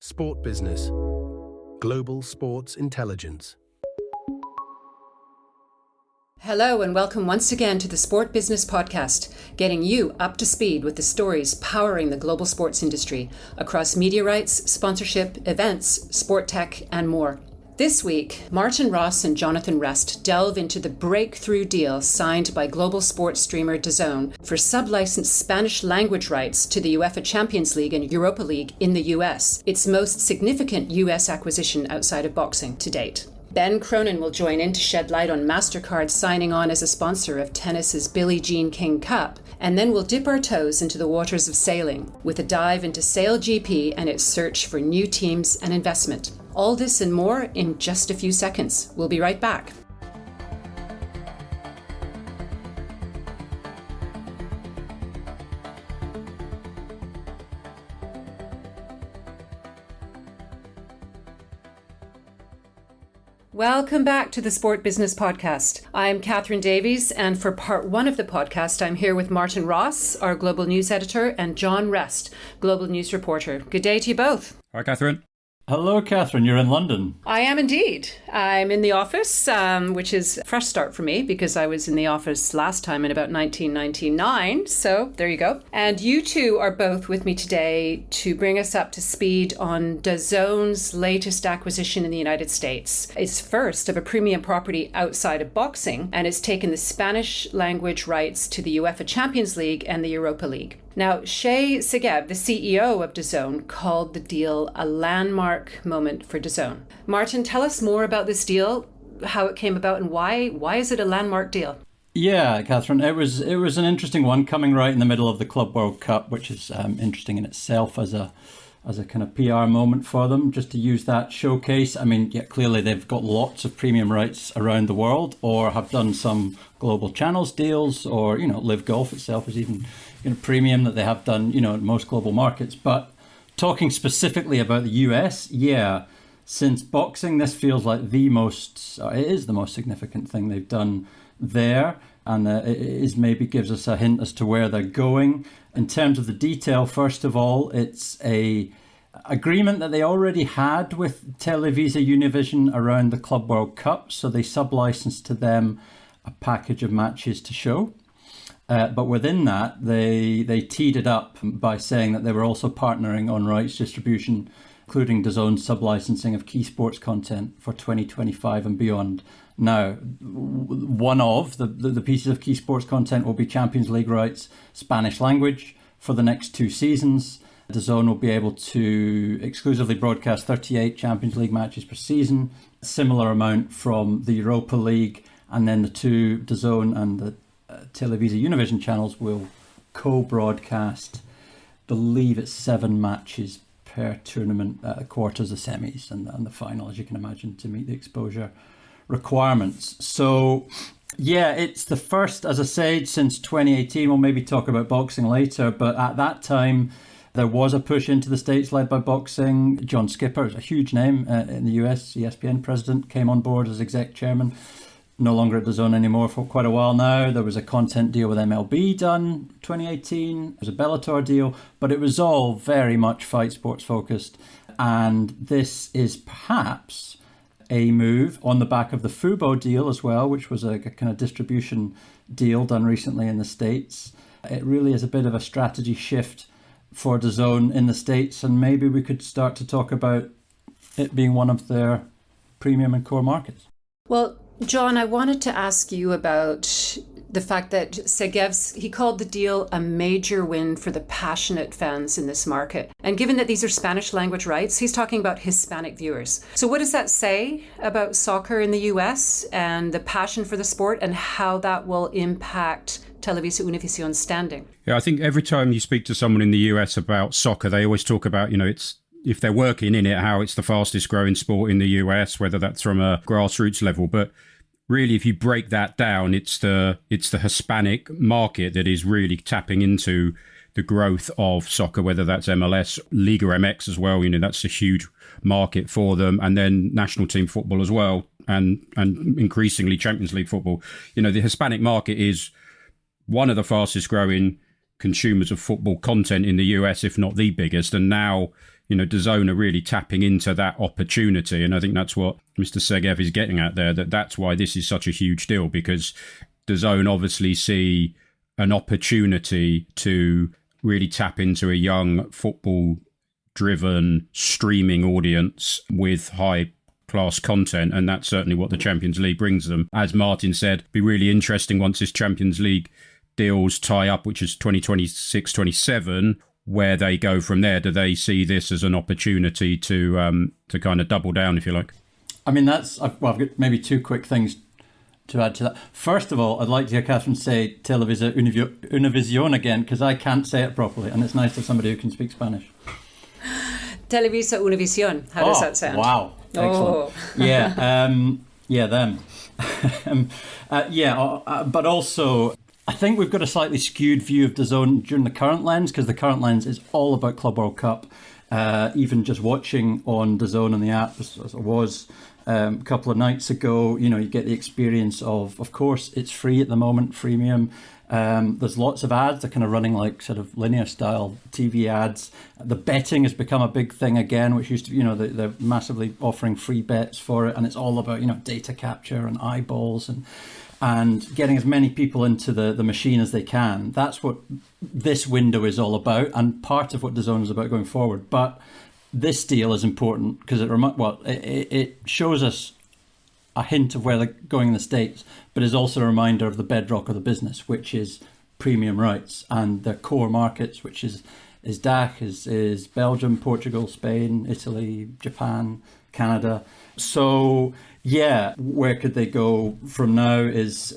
Sport Business. Global Sports Intelligence. Hello and welcome once again to the Sport Business Podcast, getting you up to speed with the stories powering the global sports industry across media rights, sponsorship, events, sport tech, and more. This week, Martin Ross and Jonathan Rest delve into the breakthrough deal signed by global sports streamer DAZN for sub-licensed Spanish language rights to the UEFA Champions League and Europa League in the US, its most significant US acquisition outside of boxing to date. Ben Cronin will join in to shed light on MasterCard signing on as a sponsor of tennis's Billie Jean King Cup, and then we'll dip our toes into the waters of sailing with a dive into SailGP and its search for new teams and investment. All this and more in just a few seconds. We'll be right back. Welcome back to the Sport Business Podcast. I'm Catherine Davies, and for part one of the podcast, I'm here with Martin Ross, our global news editor, and John Rest, global news reporter. Good day to you both. Hi, Catherine. Hello, Catherine. You're in London. I am indeed. I'm in the office, which is a fresh start for me because I was in the office last time in about 1999. So there you go. And you two are both with me today to bring us up to speed on DAZN's latest acquisition in the United States. It's first of a premium property outside of boxing, and it's taken the Spanish language rights to the UEFA Champions League and the Europa League. Now, Shay Segev, the CEO of DAZN, called the deal a landmark moment for DAZN. Martin, tell us more about this deal, how it came about, and why is it a landmark deal? Yeah, Catherine, it was an interesting one coming right in the middle of the Club World Cup, which is interesting in itself as a kind of PR moment for them, just to use that showcase. I mean, yeah, clearly they've got lots of premium rights around the world, or have done some global channels deals, or, Live Golf itself is even premium that they have done, in most global markets. But talking specifically about the US, since boxing, this feels like it is the most significant thing they've done there. And it maybe gives us a hint as to where they're going. In terms of the detail, first of all, it's a agreement that they already had with Televisa Univision around the Club World Cup. So they sub-licensed to them a package of matches to show. But within that, they teed it up by saying that they were also partnering on rights distribution, including DAZN's sub-licensing of key sports content for 2025 and beyond. Now, one of the pieces of key sports content will be Champions League rights, Spanish language, for the next 2 seasons. DAZN will be able to exclusively broadcast 38 Champions League matches per season, a similar amount from the Europa League, and then the two DAZN and the Televisa Univision channels will co-broadcast, believe it's 7 matches per tournament, quarters, the semis, and the final, as you can imagine, to meet the exposure requirements. So, it's the first, as I said, since 2018. We'll maybe talk about boxing later, but at that time, there was a push into the States led by boxing. John Skipper, a huge name in the US, ESPN president, came on board as exec chairman. No longer at DAZN anymore for quite a while now. There was a content deal with MLB done 2018. There was a Bellator deal, but it was all very much fight sports focused. And this is perhaps a move on the back of the Fubo deal as well, which was a kind of distribution deal done recently in the States. It really is a bit of a strategy shift for DAZN in the States, and maybe we could start to talk about it being one of their premium and core markets. Well, John, I wanted to ask you about the fact that he called the deal a major win for the passionate fans in this market. And given that these are Spanish language rights, he's talking about Hispanic viewers. So what does that say about soccer in the US and the passion for the sport, and how that will impact Televisa Univision's standing? Yeah, I think every time you speak to someone in the US about soccer, they always talk about, if they're working in it, how it's the fastest growing sport in the US, whether that's from a grassroots level. But really, if you break that down, it's the Hispanic market that is really tapping into the growth of soccer, whether that's MLS, Liga MX as well. That's a huge market for them. And then national team football as well, and increasingly Champions League football. The Hispanic market is one of the fastest growing consumers of football content in the US, if not the biggest. And now DAZN are really tapping into that opportunity. And I think that's what Mr. Segev is getting at there, that's why this is such a huge deal, because DAZN obviously see an opportunity to really tap into a young football-driven streaming audience with high-class content, and that's certainly what the Champions League brings them. As Martin said, it'd be really interesting once this Champions League deals tie up, which is 2026-27, where they go from there. Do they see this as an opportunity to kind of double down, if you like? I mean, I've got maybe two quick things to add to that. First of all, I'd like to hear Catherine say Televisa Univision again, because I can't say it properly, and it's nice to have somebody who can speak Spanish. Televisa Univision. How does that sound? Wow. Excellent. Them. But also, I think we've got a slightly skewed view of DAZN during the current lens, because the current lens is all about Club World Cup. Even just watching on DAZN and the app, as it was a couple of nights ago, you get the experience of course, it's free at the moment, freemium. There's lots of ads. They're kind of running like sort of linear style TV ads. The betting has become a big thing again, which used to, they're massively offering free bets for it. And it's all about, data capture and eyeballs and getting as many people into the machine as they can. That's what this window is all about, and part of what DAZN is about going forward. But this deal is important because it shows us a hint of where they're going in the States, but is also a reminder of the bedrock of the business, which is premium rights and their core markets, which is DACH, is Belgium, Portugal, Spain, Italy, Japan, Canada. So yeah, where could they go from now is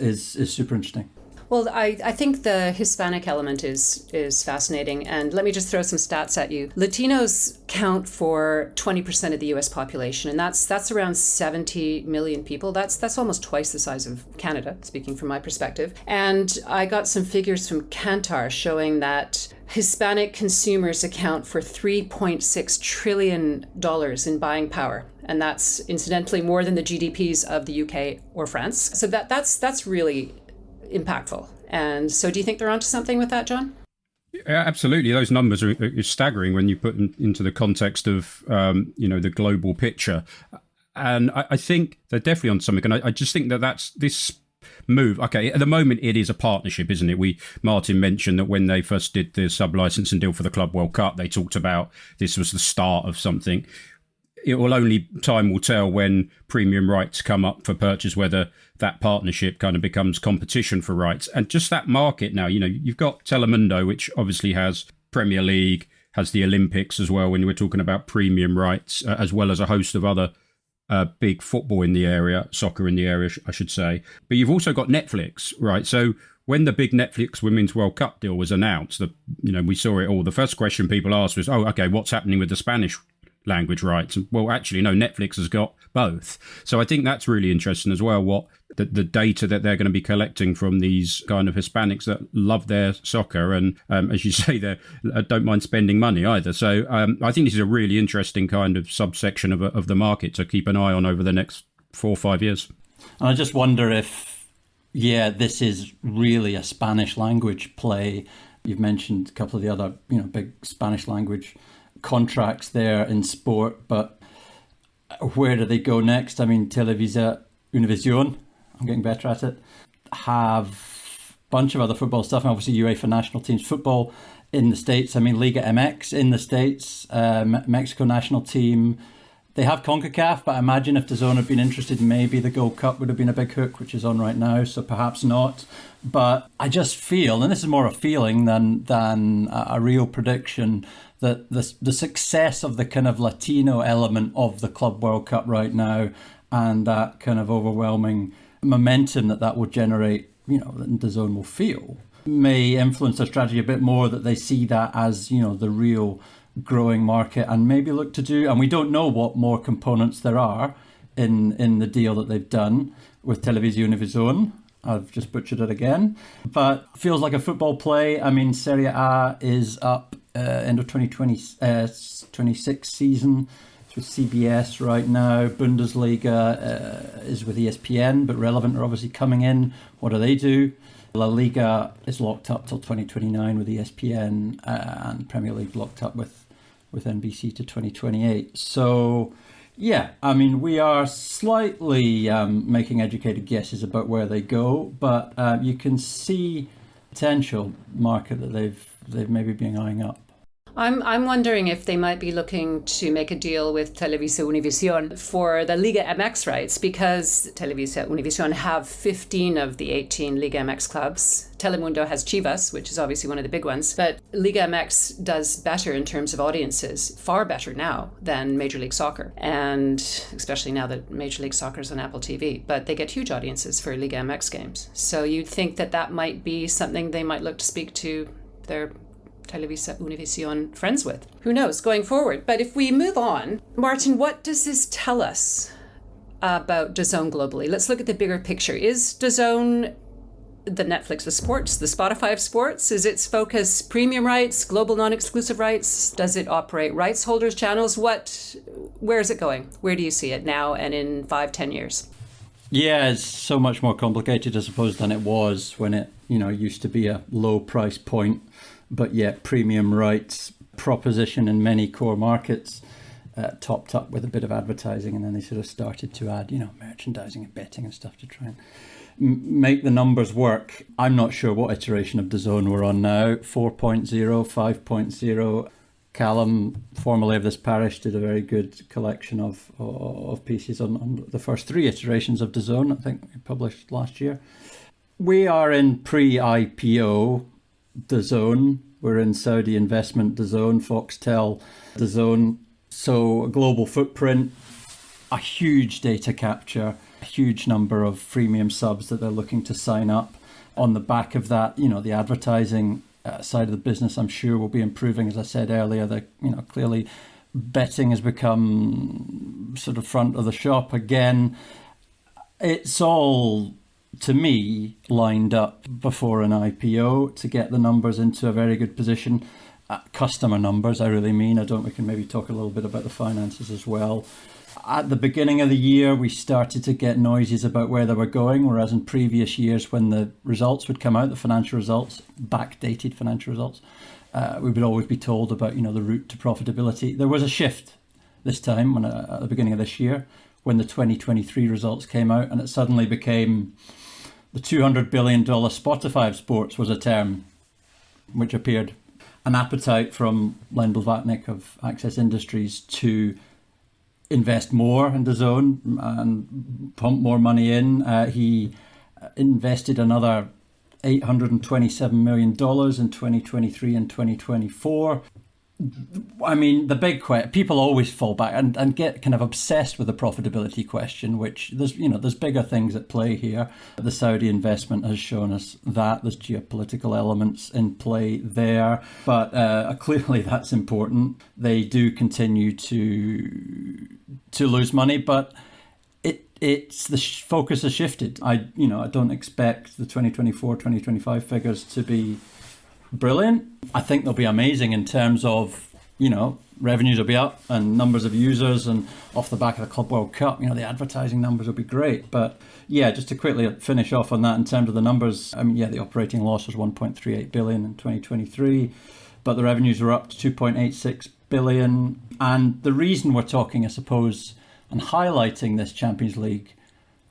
super interesting. Well, I think the Hispanic element is fascinating. And let me just throw some stats at you. Latinos count for 20% of the US population, and that's around 70 million people. That's almost twice the size of Canada, speaking from my perspective. And I got some figures from Kantar showing that Hispanic consumers account for $3.6 trillion in buying power. And that's incidentally more than the GDPs of the UK or France. So that's really impactful. And so do you think they're onto something with that, John? Yeah, absolutely. Those numbers are staggering when you put them into the context of, the global picture. And I think they're definitely on something. And I just think that's this move. Okay, at the moment, it is a partnership, isn't it? Martin mentioned that when they first did the sub-licensing deal for the Club World Cup, they talked about this was the start of something. Time will tell when premium rights come up for purchase, whether that partnership kind of becomes competition for rights. And just that market now, you've got Telemundo, which obviously has Premier League, has the Olympics as well, when we're talking about premium rights, as well as a host of other big football in the area, soccer in the area, I should say. But you've also got Netflix, right? So when the big Netflix Women's World Cup deal was announced, we saw it all. The first question people asked was, what's happening with the Spanish language rights? Well, actually, no, Netflix has got both. So I think that's really interesting as well, what the data that they're going to be collecting from these kind of Hispanics that love their soccer and, as you say, they don't mind spending money either. So I think this is a really interesting kind of subsection of the market to keep an eye on over the next 4 or 5 years. And I just wonder if, this is really a Spanish language play. You've mentioned a couple of the other, big Spanish language contracts there in sport, but where do they go next? I mean, Televisa Univision, I'm getting better at it, have a bunch of other football stuff, and obviously UEFA national teams football in the States. I mean, Liga MX in the States, Mexico national team. They have CONCACAF, but I imagine if DAZN had been interested, maybe the Gold Cup would have been a big hook, which is on right now, so perhaps not. But I just feel, and this is more a feeling than a real prediction, that the success of the kind of Latino element of the Club World Cup right now, and that kind of overwhelming momentum that will generate, that DAZN will feel, may influence their strategy a bit more, that they see that as, the real growing market, and maybe look to do, and we don't know what more components there are in the deal that they've done with Televisa Univision. I've just butchered it again, but feels like a football play. I mean, Serie A is up end of 2026 season. It's with CBS right now. Bundesliga is with ESPN, but Relevant are obviously coming in. What do they do? La Liga is locked up till 2029 with ESPN, and Premier League locked up with with NBC to 2028. So, yeah, I mean, we are slightly making educated guesses about where they go, but you can see potential market that they've maybe been eyeing up. I'm wondering if they might be looking to make a deal with Televisa Univision for the Liga MX rights, because Televisa Univision have 15 of the 18 Liga MX clubs. Telemundo has Chivas, which is obviously one of the big ones, but Liga MX does better in terms of audiences, far better now than Major League Soccer, and especially now that Major League Soccer is on Apple TV, but they get huge audiences for Liga MX games. So you'd think that might be something they might look to speak to their Televisa Univision friends with. Who knows going forward? But if we move on, Martin, what does this tell us about DAZN globally? Let's look at the bigger picture. Is DAZN the Netflix of sports, the Spotify of sports? Is its focus premium rights, global non-exclusive rights? Does it operate rights holders channels? Where is it going? Where do you see it now and in 5-10 years? Yeah, it's so much more complicated, I suppose, than it was when it, used to be a low price point, but yet premium rights proposition in many core markets, topped up with a bit of advertising, and then they sort of started to add, merchandising and betting and stuff to try and make the numbers work. I'm not sure what iteration of DAZN we're on now, 4.0, 5.0. Callum, formerly of this parish, did a very good collection of pieces on the first 3 iterations of DAZN, I think we published last year. We are in pre-IPO DAZN. We're in Saudi investment DAZN, Foxtel DAZN. So a global footprint, a huge data capture, a huge number of freemium subs that they're looking to sign up. On the back of that, the advertising side of the business, I'm sure, will be improving. As I said earlier, that clearly betting has become sort of front of the shop again. It's all, to me, lined up before an IPO to get the numbers into a very good position. Customer numbers, I really mean. We can maybe talk a little bit about the finances as well. At the beginning of the year, we started to get noises about where they were going, whereas in previous years, when the results would come out, the financial results, backdated financial results, we would always be told about, the route to profitability. There was a shift this time at the beginning of this year when the 2023 results came out, and it suddenly became the $200 billion Spotify of sports was a term which appeared. An appetite from Len Blavatnik of Access Industries to invest more in DAZN and pump more money in. He invested another $827 million in 2023 and 2024. I mean, the big question, people always fall back and get kind of obsessed with the profitability question, which there's bigger things at play here. The Saudi investment has shown us that there's geopolitical elements in play there, but clearly that's important. They do continue to lose money, but it's the focus has shifted. I don't expect the 2024, 2025 figures to be brilliant. I think they'll be amazing in terms of, revenues will be up and numbers of users, and off the back of the Club World Cup, the advertising numbers will be great. But yeah, just to quickly finish off on that in terms of the numbers, the operating loss was 1.38 billion in 2023, but the revenues were up to 2.86 billion. And the reason we're talking, I suppose, and highlighting this Champions League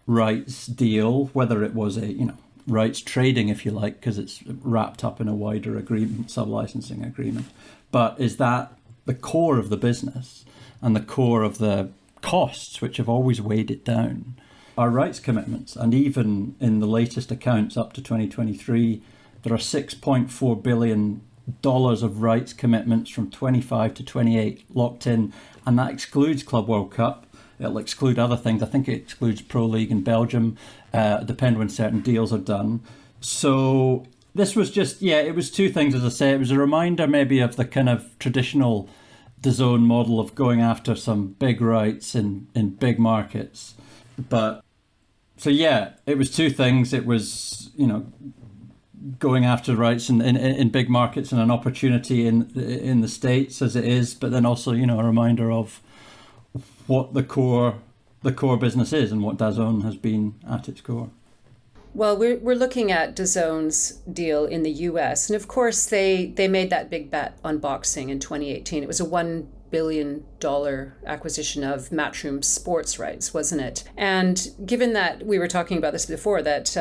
rights deal, whether it was a, rights trading, if you like, because it's wrapped up in a wider agreement, sub-licensing agreement, but is that the core of the business and the core of the costs, which have always weighed it down, are rights commitments. And even in the latest accounts up to 2023, there are $6.4 billion of rights commitments from 25 to 28 locked in, and that excludes Club World Cup. It'll exclude other things. I think it excludes Pro League in Belgium, depend when certain deals are done. So this was just, it was 2 things, as I say. It was a reminder maybe of the kind of traditional DAZN model of going after some big rights in big markets. But, so it was 2 things. It was, going after rights in big markets and an opportunity in the States as it is, but then also, a reminder of what the core business is and what DAZN has been at its core. Well, we're looking at DAZN's deal in the US. And of course, they made that big bet on boxing in 2018. It was a $1 billion acquisition of Matchroom sports rights, wasn't it? And given that we were talking about this before, that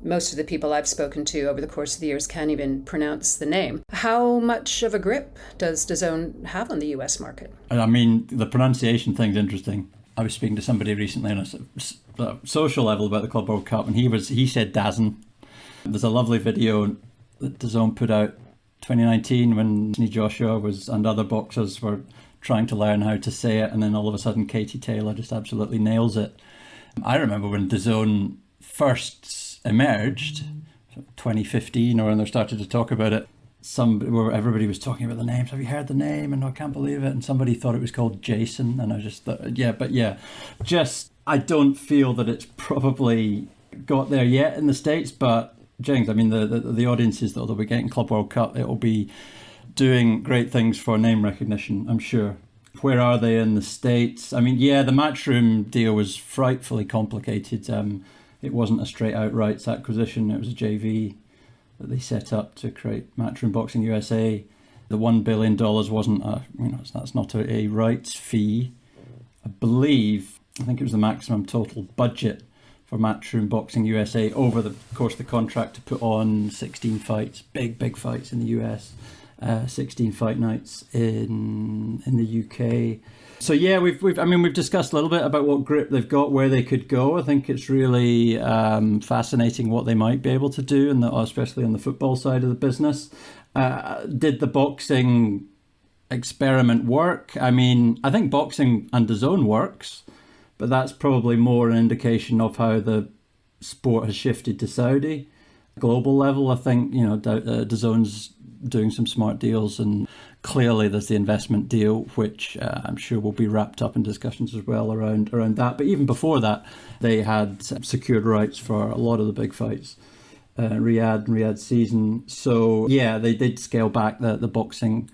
most of the people I've spoken to over the course of the years can't even pronounce the name. How much of a grip does DAZN have on the US market? I mean, the pronunciation thing's interesting. I was speaking to somebody recently on a social level about the Club World Cup, and he said DAZN. There's a lovely video that DAZN put out 2019 when Anthony Joshua and other boxers were trying to learn how to say it, and then all of a sudden Katie Taylor just absolutely nails it. I remember when DAZN first emerged, 2015, or when they started to talk about it, everybody was talking about the names. Have you heard the name? And I can't believe it. And somebody thought it was called Jason, and I just thought, I don't feel that it's probably got there yet in the States. But James, I mean, the audiences that will be getting Club World Cup, it will be doing great things for name recognition, I'm sure. Where are they in the States? I mean, yeah, the Matchroom deal was frightfully complicated. It wasn't a straight out rights acquisition. It was a JV that they set up to create Matchroom Boxing USA. The $1 billion wasn't that's not a rights fee. I think it was the maximum total budget for Matchroom Boxing USA over the course of the contract to put on 16 fights, big fights in the US, 16 fight nights in the UK. So yeah, we've discussed a little bit about what grip they've got, where they could go. I think it's really fascinating what they might be able to do, and especially on the football side of the business. Did the boxing experiment work? I mean, I think boxing and DAZN works, but that's probably more an indication of how the sport has shifted to Saudi. Global level, I think, DAZN's doing some smart deals, and clearly there's the investment deal, which I'm sure will be wrapped up in discussions as well around that. But even before that, they had secured rights for a lot of the big fights, Riyadh season. So yeah, they did scale back the boxing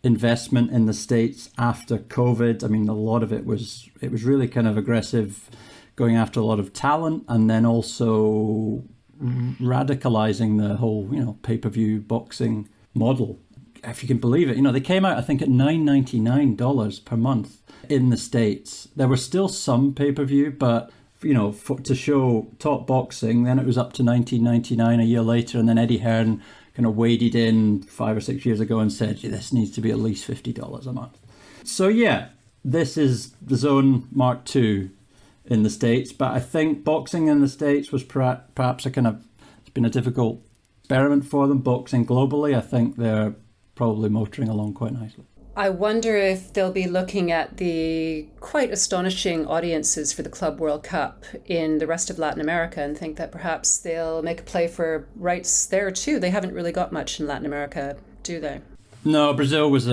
investment in the States after COVID. I mean, a lot of it was really kind of aggressive, going after a lot of talent, and then also radicalizing the whole pay-per-view boxing model, if you can believe it. They came out, I think, at $9.99 per month in the States. There was still some pay-per-view, but to show top boxing, then it was up to $19.99 a year later, and then Eddie Hearn kind of waded in 5 or 6 years ago and said, this needs to be at least $50 a month. So yeah, this is the DAZN Mark II in the States, but I think boxing in the States was perhaps it's been a difficult experiment for them. Boxing globally, I think they're probably motoring along quite nicely. I wonder if they'll be looking at the quite astonishing audiences for the Club World Cup in the rest of Latin America and think that perhaps they'll make a play for rights there too. They haven't really got much in Latin America, do they? No, Brazil was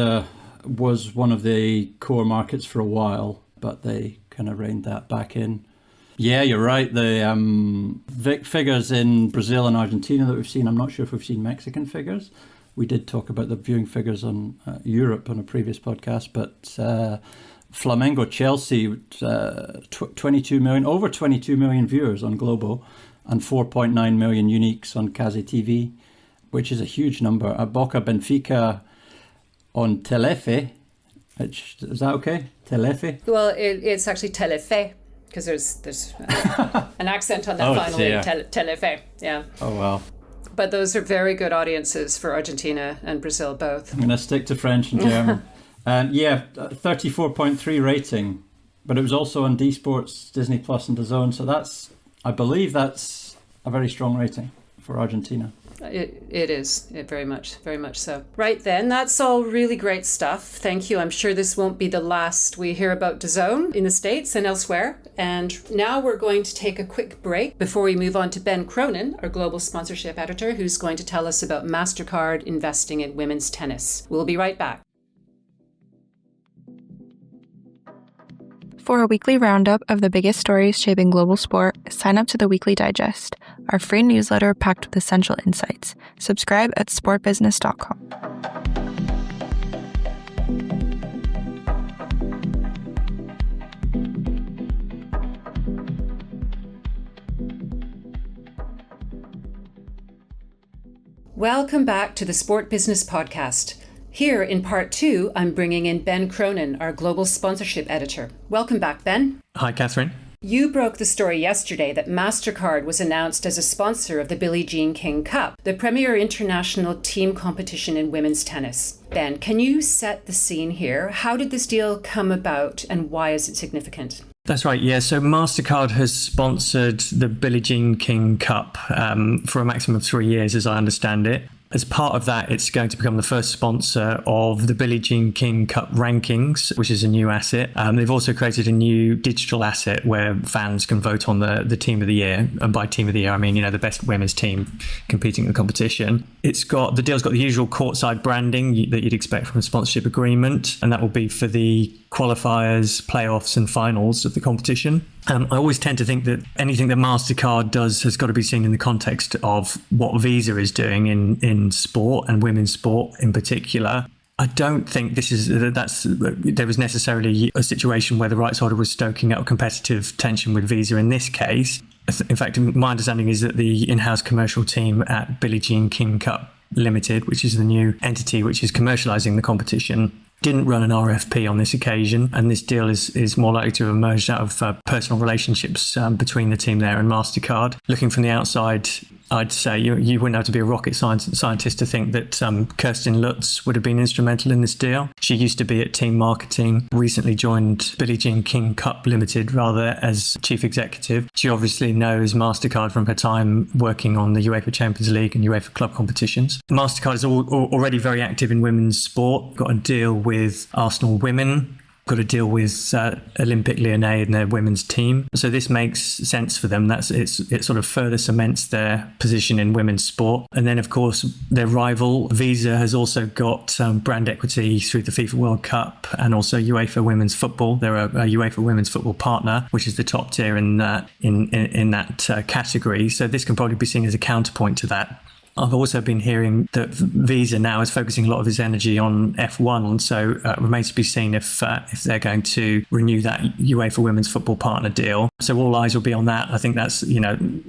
one of the core markets for a while, but they kind of reined that back in. Yeah, you're right. The figures in Brazil and Argentina that we've seen, I'm not sure if we've seen Mexican figures. We did talk about the viewing figures on Europe on a previous podcast, but Flamengo Chelsea, 22 million, over 22 million viewers on Globo, and 4.9 million uniques on Casi TV, which is a huge number. Boca Benfica on Telefe, which, is that okay? Telefe? Well, it's actually Telefe, because there's an accent on that final name, Telefe. Yeah. Oh, wow. But those are very good audiences for Argentina and Brazil both. I'm going to stick to French and German. 34.3 rating, but it was also on D Sports, Disney Plus and DAZN. So I believe that's a very strong rating for Argentina. It is. Very much so. Right then, that's all really great stuff. Thank you. I'm sure this won't be the last we hear about DAZN in the States and elsewhere. And now we're going to take a quick break before we move on to Ben Cronin, our global sponsorship editor, who's going to tell us about MasterCard investing in women's tennis. We'll be right back. For a weekly roundup of the biggest stories shaping global sport, sign up to the Weekly Digest, our free newsletter packed with essential insights. Subscribe at sportbusiness.com. Welcome back to the Sport Business Podcast. Here in part 2, I'm bringing in Ben Cronin, our global sponsorship editor. Welcome back, Ben. Hi, Catherine. You broke the story yesterday that MasterCard was announced as a sponsor of the Billie Jean King Cup, the premier international team competition in women's tennis. Ben, can you set the scene here? How did this deal come about and why is it significant? That's right, yeah. So MasterCard has sponsored the Billie Jean King Cup for a maximum of 3 years, as I understand it. As part of that, it's going to become the first sponsor of the Billie Jean King Cup rankings, which is a new asset. They've also created a new digital asset where fans can vote on the team of the year. And by team of the year, I mean, the best women's team competing in the competition. The deal's got the usual courtside branding that you'd expect from a sponsorship agreement. And that will be for the qualifiers, playoffs and finals of the competition. I always tend to think that anything that MasterCard does has got to be seen in the context of what Visa is doing in sport and women's sport in particular. I don't think there was necessarily a situation where the rights holder was stoking up competitive tension with Visa in this case. In fact, my understanding is that the in-house commercial team at Billie Jean King Cup Limited, which is the new entity which is commercialising the competition, didn't run an RFP on this occasion, and this deal is more likely to have emerged out of personal relationships between the team there and MasterCard. Looking from the outside, I'd say you wouldn't have to be a rocket scientist to think that Kirsten Lutz would have been instrumental in this deal. She used to be at team marketing, recently joined Billie Jean King Cup Limited rather as chief executive. She obviously knows MasterCard from her time working on the UEFA Champions League and UEFA club competitions. MasterCard is already very active in women's sport, got a deal with Arsenal Women, got a deal with Olympique Lyonnais and their women's team. So this makes sense for them. It sort of further cements their position in women's sport. And then, of course, their rival, Visa, has also got brand equity through the FIFA World Cup and also UEFA Women's Football. They're a UEFA Women's Football partner, which is the top tier in that category. So this can probably be seen as a counterpoint to that. I've also been hearing that Visa now is focusing a lot of its energy on F1, so it remains to be seen if they're going to renew that UEFA Women's Football partner deal. So all eyes will be on that. I think that's,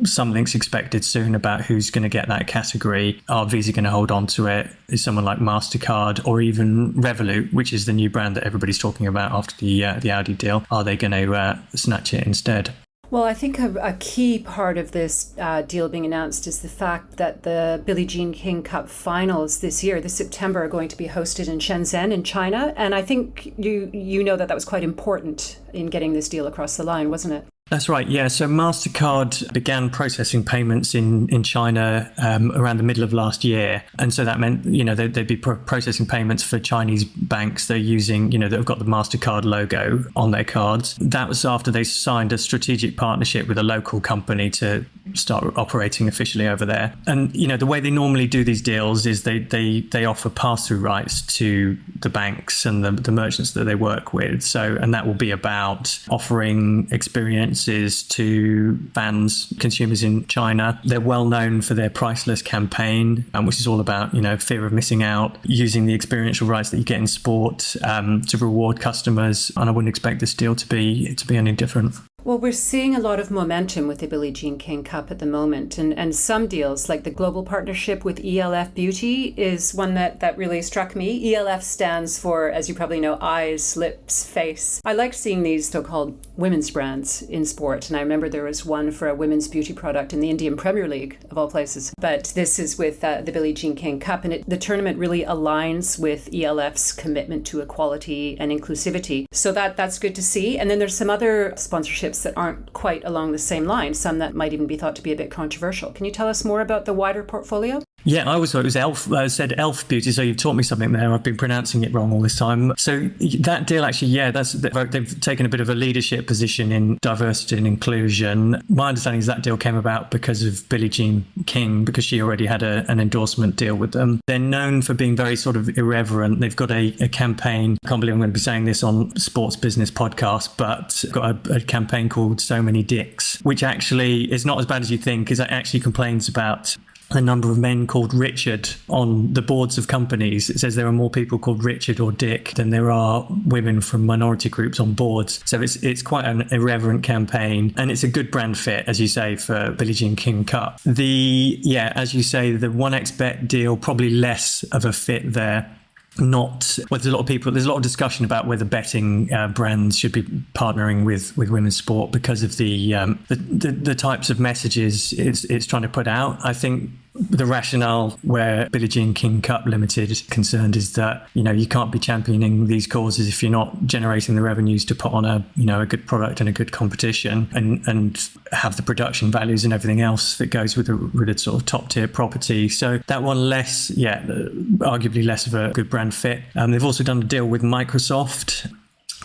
something's expected soon about who's going to get that category. Are Visa going to hold on to it? Is someone like MasterCard or even Revolut, which is the new brand that everybody's talking about after the Audi deal, are they going to snatch it instead? Well, I think a key part of this deal being announced is the fact that the Billie Jean King Cup finals this September, are going to be hosted in Shenzhen in China. And I think you know that was quite important in getting this deal across the line, wasn't it? That's right, yeah. So MasterCard began processing payments in China around the middle of last year. And so that meant, they'd be processing payments for Chinese banks they're using, that have got the MasterCard logo on their cards. That was after they signed a strategic partnership with a local company to start operating officially over there. And, the way they normally do these deals is they offer pass-through rights to the banks and the merchants that they work with. And that will be about offering experiences to fans, consumers in China. They're well known for their priceless campaign, which is all about, fear of missing out, using the experiential rights that you get in sport to reward customers. And I wouldn't expect this deal to be any different. Well, we're seeing a lot of momentum with the Billie Jean King Cup at the moment, and some deals, like the global partnership with ELF Beauty, is one that really struck me. ELF stands for, as you probably know, eyes, lips, face. I like seeing these so-called women's brands in sport, and I remember there was one for a women's beauty product in the Indian Premier League, of all places. But this is with the Billie Jean King Cup, and the tournament really aligns with ELF's commitment to equality and inclusivity. So that's good to see. And then there's some other sponsorships that aren't quite along the same line, some that might even be thought to be a bit controversial. Can you tell us more about the wider portfolio? Yeah, I always thought it was Elf. I said Elf Beauty, so you've taught me something there. I've been pronouncing it wrong all this time. So that deal, actually, they've taken a bit of a leadership position in diversity and inclusion. My understanding is that deal came about because of Billie Jean King, because she already had an endorsement deal with them. They're known for being very sort of irreverent. They've got a campaign. I can't believe I'm going to be saying this on Sports Business Podcast, but got a campaign called So Many Dicks, which actually is not as bad as you think, because it actually complains about the number of men called Richard on the boards of companies. It says there are more people called Richard or Dick than there are women from minority groups on boards. So it's quite an irreverent campaign, and it's a good brand fit, as you say, for Billie Jean King Cup. As you say, the 1xBet deal, probably less of a fit there. There's a lot of discussion about whether betting brands should be partnering with women's sport because of the types of messages it's trying to put out. I think the rationale where Billie Jean King Cup Limited is concerned is that, you can't be championing these causes if you're not generating the revenues to put on a good product and a good competition and have the production values and everything else that goes with a sort of top tier property. So that one arguably less of a good brand fit. They've also done a deal with Microsoft,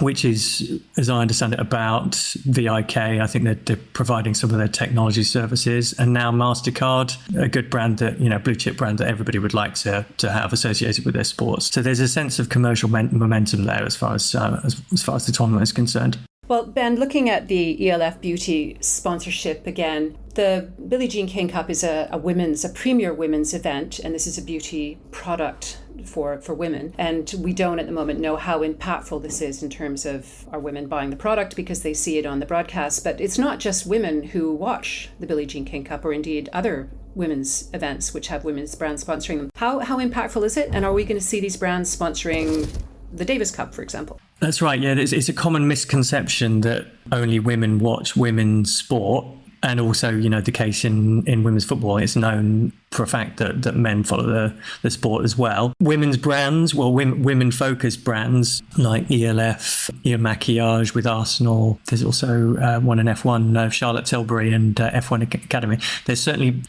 which is, as I understand it, about VIK. I think they're providing some of their technology services. And now MasterCard, a good brand that, blue chip brand that everybody would like to have associated with their sports. So there's a sense of commercial momentum there as far as the tournament is concerned. Well, Ben, looking at the ELF Beauty sponsorship again, the Billie Jean King Cup is a premier women's event, and this is a beauty product for women. And we don't at the moment know how impactful this is in terms of our women buying the product because they see it on the broadcast. But it's not just women who watch the Billie Jean King Cup or indeed other women's events which have women's brands sponsoring them. How impactful is it? And are we going to see these brands sponsoring the Davis Cup, for example? That's right. Yeah, it's a common misconception that only women watch women's sport. And also, the case in women's football, it's known for a fact that men follow the sport as well. Women's brands, women-focused brands like ELF, Eau Maquillage with Arsenal. There's also one in F1, Charlotte Tilbury and F1 Academy. They're certainly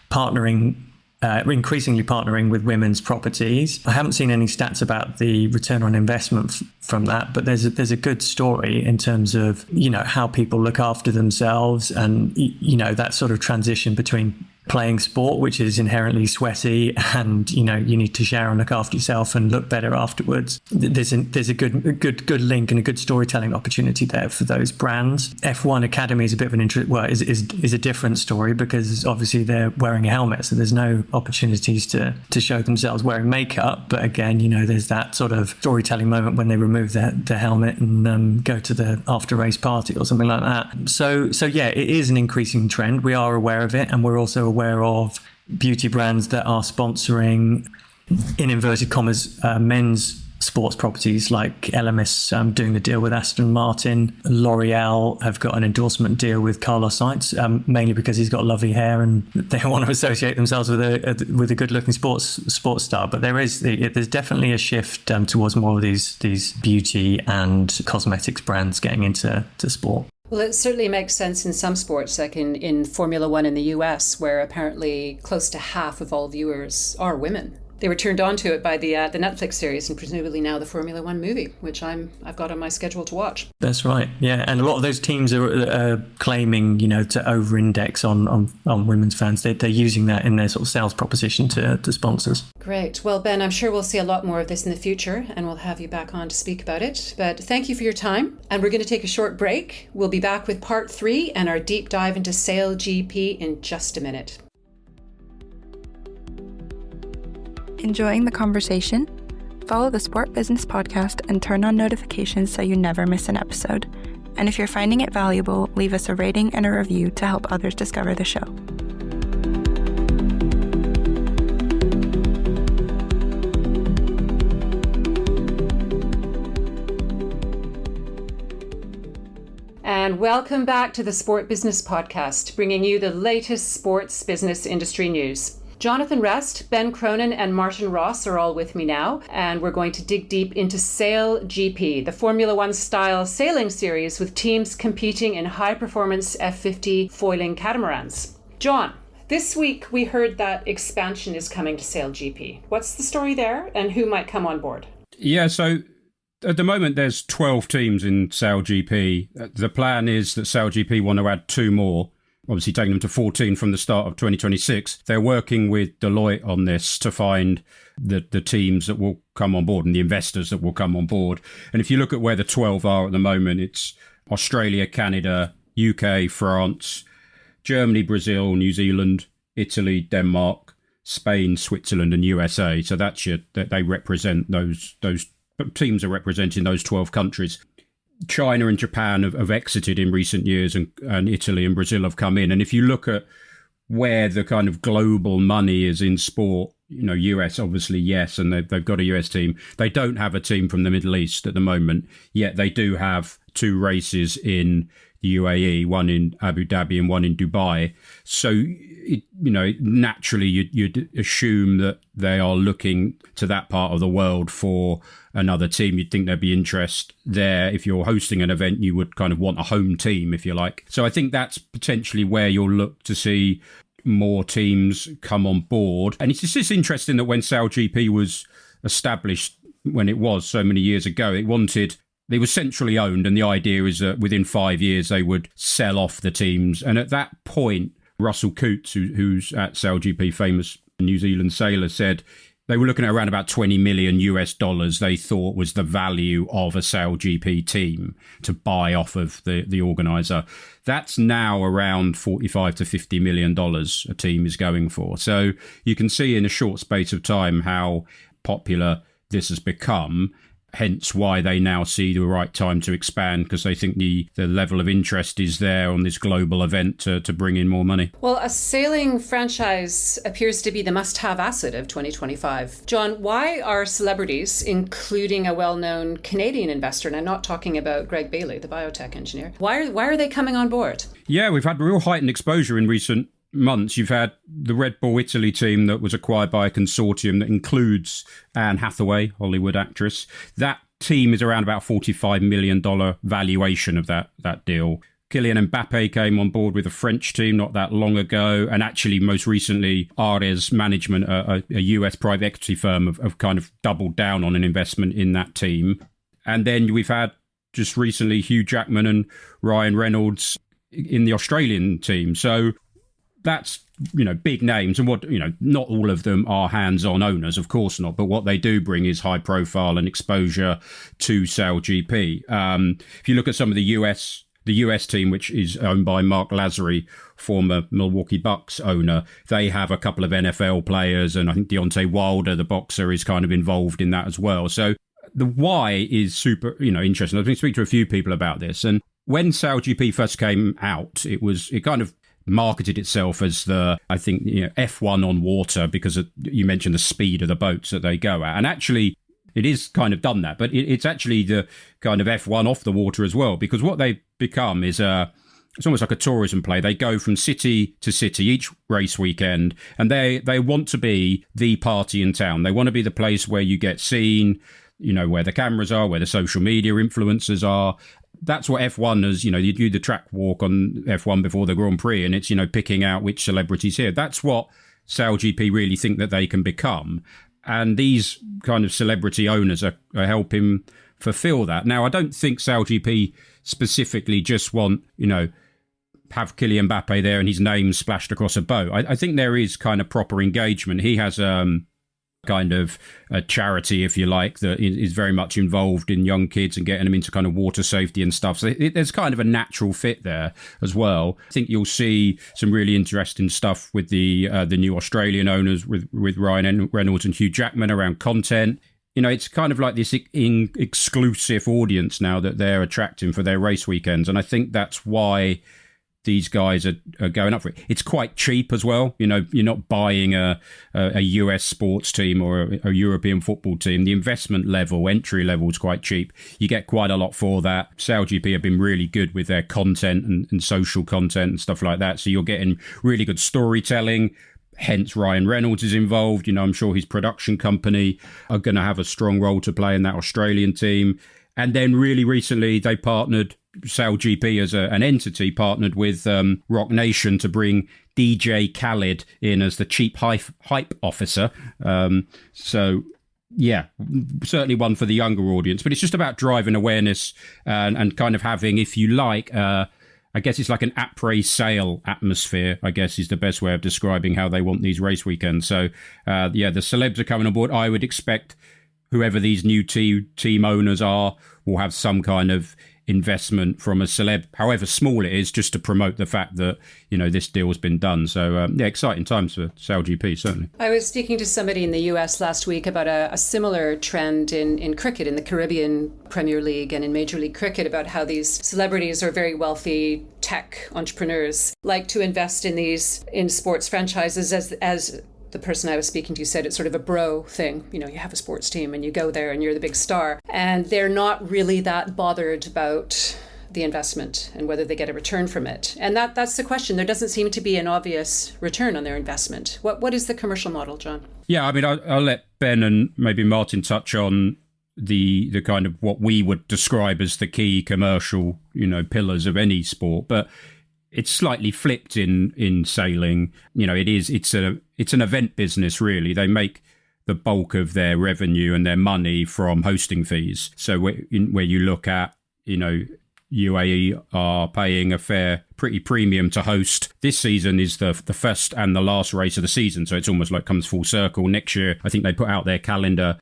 increasingly partnering with women's properties. I haven't seen any stats about the return on investment from that, but there's a good story in terms of, how people look after themselves and, that sort of transition between playing sport, which is inherently sweaty, and you need to shower and look after yourself and look better afterwards. There's a good link and a good storytelling opportunity there for those brands. F1 Academy is a bit of an is a different story because obviously they're wearing a helmet, so there's no opportunities to show themselves wearing makeup. But again, there's that sort of storytelling moment when they remove their helmet and go to the after race party or something like that. So yeah, it is an increasing trend. We are aware of it, and we're also aware of beauty brands that are sponsoring, in inverted commas, men's sports properties like LMS doing the deal with Aston Martin. L'Oreal have got an endorsement deal with Carlos Sainz, mainly because he's got lovely hair and they want to associate themselves with a good-looking sports star. But there's definitely a shift towards more of these beauty and cosmetics brands getting into sport. Well, it certainly makes sense in some sports, like in Formula One in the US, where apparently close to half of all viewers are women. They were turned on to it by the Netflix series and presumably now the Formula One movie, which I've got on my schedule to watch. That's right, yeah. And a lot of those teams are claiming, to over-index on women's fans. They're using that in their sort of sales proposition to sponsors. Great. Well, Ben, I'm sure we'll see a lot more of this in the future, and we'll have you back on to speak about it. But thank you for your time, and we're going to take a short break. We'll be back with part 3 and our deep dive into SailGP in just a minute. Enjoying the conversation? Follow the Sport Business Podcast and turn on notifications so you never miss an episode. And if you're finding it valuable, leave us a rating and a review to help others discover the show. And welcome back to the Sport Business Podcast, bringing you the latest sports business industry news. Jonathan Rest, Ben Cronin, and Martin Ross are all with me now, and we're going to dig deep into SailGP, the Formula One style sailing series with teams competing in high-performance F50 foiling catamarans. John, this week we heard that expansion is coming to SailGP. What's the story there, and who might come on board? Yeah, so at the moment there's 12 teams in SailGP. The plan is that SailGP want to add 2 more. Obviously taking them to 14 from the start of 2026. They're working with Deloitte on this to find the teams that will come on board and the investors that will come on board. And if you look at where the 12 are at the moment, it's Australia, Canada, UK, France, Germany, Brazil, New Zealand, Italy, Denmark, Spain, Switzerland, and USA. So they represent those teams are representing those 12 countries. China and Japan have exited in recent years, and Italy and Brazil have come in. And if you look at where the kind of global money is in sport, US obviously, yes, and they've got a US team. They don't have a team from the Middle East at the moment, yet they do have 2 races in the UAE, one in Abu Dhabi and one in Dubai. So, naturally you'd assume that they are looking to that part of the world for another team. You'd think there'd be interest there. If you're hosting an event, you would kind of want a home team, if you like. So I think that's potentially where you'll look to see more teams come on board. And it's just interesting that when SailGP was established, when it was so many years ago, it was centrally owned, and the idea is that within 5 years they would sell off the teams. And at that point, Russell Coates, who's at SailGP, famous New Zealand sailor, said they were looking at around about $20 million they thought was the value of a SailGP team to buy off of the organizer. That's now around $45 to $50 million a team is going for. So you can see in a short space of time how popular this has become. Hence why they now see the right time to expand, because they think the level of interest is there on this global event to bring in more money. Well, a sailing franchise appears to be the must-have asset of 2025. John, why are celebrities, including a well-known Canadian investor, and I'm not talking about Greg Bailey, the biotech engineer, why are they coming on board? Yeah, we've had real heightened exposure in recent months. You've had the Red Bull Italy team that was acquired by a consortium that includes Anne Hathaway, Hollywood actress. That team is around about $45 million valuation of that deal. Kylian Mbappe came on board with a French team not that long ago, and actually most recently Ares Management, a US private equity firm, have kind of doubled down on an investment in that team. And then we've had just recently Hugh Jackman and Ryan Reynolds in the Australian team. So that's, big names, and not all of them are hands-on owners, of course not, but what they do bring is high profile and exposure to SailGP. If you look at some of the US team, which is owned by Mark Lazary, former Milwaukee Bucks owner, they have a couple of NFL players, and I think Deontay Wilder, the boxer, is kind of involved in that as well. So the why is super, interesting. I've been speaking to a few people about this, and when SailGP first came out, it kind of marketed itself as F1 on water, because you mentioned the speed of the boats that they go at. And actually, it is kind of done that, but it's actually the kind of F1 off the water as well, because what they've become is it's almost like a tourism play. They go from city to city each race weekend, and they want to be the party in town. They want to be the place where you get seen, where the cameras are, where the social media influencers are. That's what F1 is, you do the track walk on F1 before the Grand Prix, and it's, picking out which celebrities here. That's what SailGP really think that they can become. And these kind of celebrity owners are helping fulfill that. Now, I don't think SailGP specifically just want, have Kylian Mbappe there and his name splashed across a boat. I think there is kind of proper engagement. He has kind of a charity, if you like, that is very much involved in young kids and getting them into kind of water safety and stuff. So there's kind of a natural fit there as well. I think you'll see some really interesting stuff with the new Australian owners with Ryan Reynolds and Hugh Jackman around content. It's kind of like this exclusive audience now that they're attracting for their race weekends. And I think that's why these guys are going up for it. It's quite cheap as well. You're not buying a US sports team or a European football team. The investment level, entry level, is quite cheap. You get quite a lot for that. SailGP have been really good with their content and social content and stuff like that. So you're getting really good storytelling. Hence, Ryan Reynolds is involved. I'm sure his production company are going to have a strong role to play in that Australian team. And then really recently, they partnered, SailGP as an entity partnered with Rock Nation to bring DJ Khaled in as the cheap hype officer. So, yeah, certainly one for the younger audience. But it's just about driving awareness and kind of having, if you like, I guess it's like an après-sale atmosphere, I guess is the best way of describing how they want these race weekends. So, the celebs are coming on board. I would expect whoever these new team owners are will have some kind of investment from a celeb, however small it is, just to promote the fact that, this deal has been done. So, exciting times for SailGP, certainly. I was speaking to somebody in the US last week about a similar trend in cricket, in the Caribbean Premier League and in Major League Cricket, about how these celebrities or very wealthy tech entrepreneurs like to invest in sports franchises as the person I was speaking to said, it's sort of a bro thing. You have a sports team and you go there and you're the big star. And they're not really that bothered about the investment and whether they get a return from it. And that's the question. There doesn't seem to be an obvious return on their investment. What is the commercial model, John? Yeah, I mean, I'll let Ben and maybe Martin touch on the kind of what we would describe as the key commercial, pillars of any sport. But it's slightly flipped in sailing. It's an event business, really. They make the bulk of their revenue and their money from hosting fees. So where you look at, UAE are paying a pretty premium to host. This season is the first and the last race of the season. So it's almost like comes full circle. Next year, I think they put out their calendar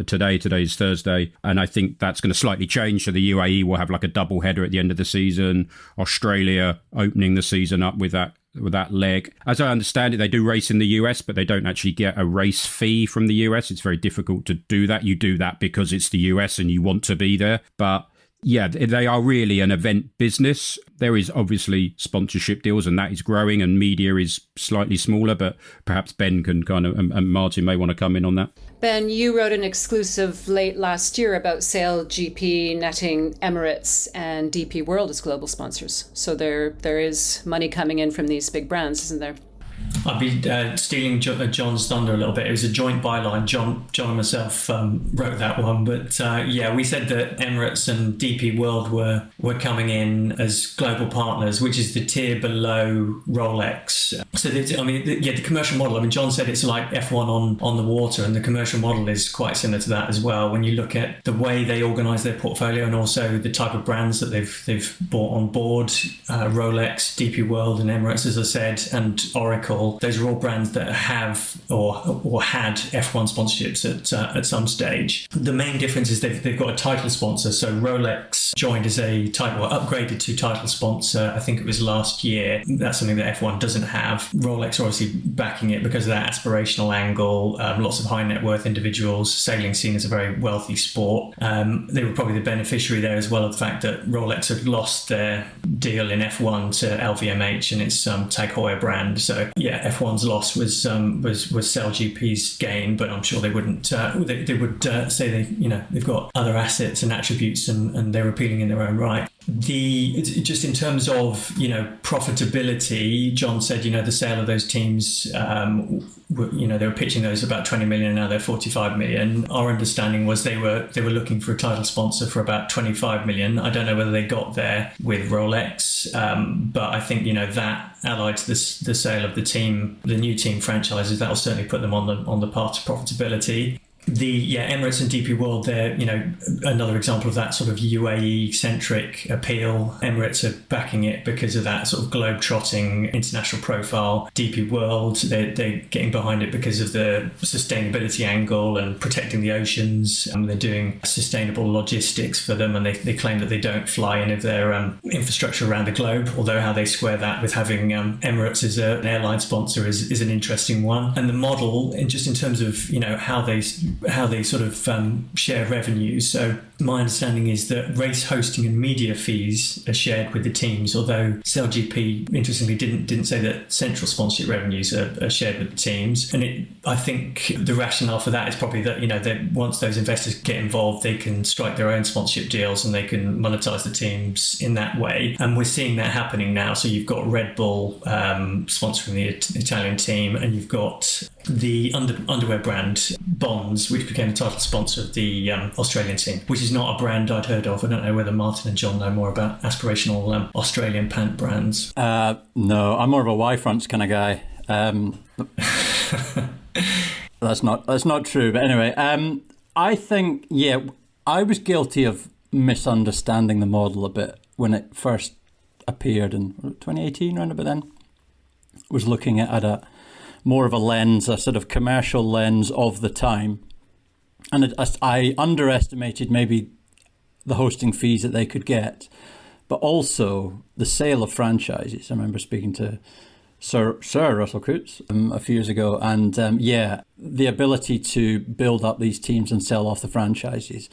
today's Thursday, and I think that's going to slightly change. So the UAE will have like a double header at the end of the season. Australia opening the season up with that leg. As I understand it, they do race in the US, but they don't actually get a race fee from the US. It's very difficult to do that. You do that because it's the US and you want to be there. But yeah, they are really an event business. There is obviously sponsorship deals, and that is growing, and media is slightly smaller, but perhaps Ben can and Martin may want to come in on that. Ben, you wrote an exclusive late last year about SailGP netting Emirates and DP World as global sponsors. So there is money coming in from these big brands, isn't there? I'd be stealing John's thunder a little bit. It was a joint byline. John and myself wrote that one. But we said that Emirates and DP World were coming in as global partners, which is the tier below Rolex. So, the commercial model, John said it's like F1 on the water, and the commercial model is quite similar to that as well. When you look at the way they organise their portfolio and also the type of brands that they've brought on board, Rolex, DP World and Emirates, as I said, and Oracle, those are all brands that have or had F1 sponsorships at some stage. The main difference is they've got a title sponsor. So Rolex joined as a title, or upgraded to title sponsor, I think it was last year. That's something that F1 doesn't have. Rolex are obviously backing it because of that aspirational angle. Lots of high net worth individuals. Sailing seen as a very wealthy sport. They were probably the beneficiary there as well of the fact that Rolex had lost their deal in F1 to LVMH and its Tag Heuer brand. So F1's loss was SailGP's gain, but I'm sure they wouldn't. They would say they've got other assets and attributes, and they're appealing in their own right. Just in terms of profitability, John said the sale of those teams, they were pitching those about 20 million, now they're 45 million. Our understanding was they were looking for a title sponsor for about 25 million. I don't know whether they got there with Rolex, but I think that allied to the sale of the new team franchises, that will certainly put them on the path to profitability. Emirates and DP World, they're another example of that sort of UAE centric appeal. Emirates are backing it because of that sort of globe-trotting international profile. DP World, they're getting behind it because of the sustainability angle and protecting the oceans. They're doing sustainable logistics for them, and they claim that they don't fly any of their infrastructure around the globe, although how they square that with having Emirates as an airline sponsor is an interesting one. And the model, just in terms of how they sort of share revenues. So my understanding is that race hosting and media fees are shared with the teams, although SailGP interestingly didn't say that central sponsorship revenues are shared with the teams. And I think the rationale for that is probably that that once those investors get involved, they can strike their own sponsorship deals and they can monetize the teams in that way. And we're seeing that happening now. So you've got Red Bull sponsoring the Italian team, and you've got the underwear brand Bonds, which became the title sponsor of the Australian team, which is not a brand I'd heard of. I don't know whether Martin and John know more about aspirational Australian pant brands. No, I'm more of a Y-fronts kind of guy. That's not true. But anyway, I think, I was guilty of misunderstanding the model a bit when it first appeared in 2018, around about then. Was looking at a more of a lens, a sort of commercial lens of the time. And I underestimated maybe the hosting fees that they could get, but also the sale of franchises. I remember speaking to Sir Russell Coutts a few years ago, and the ability to build up these teams and sell off the franchises.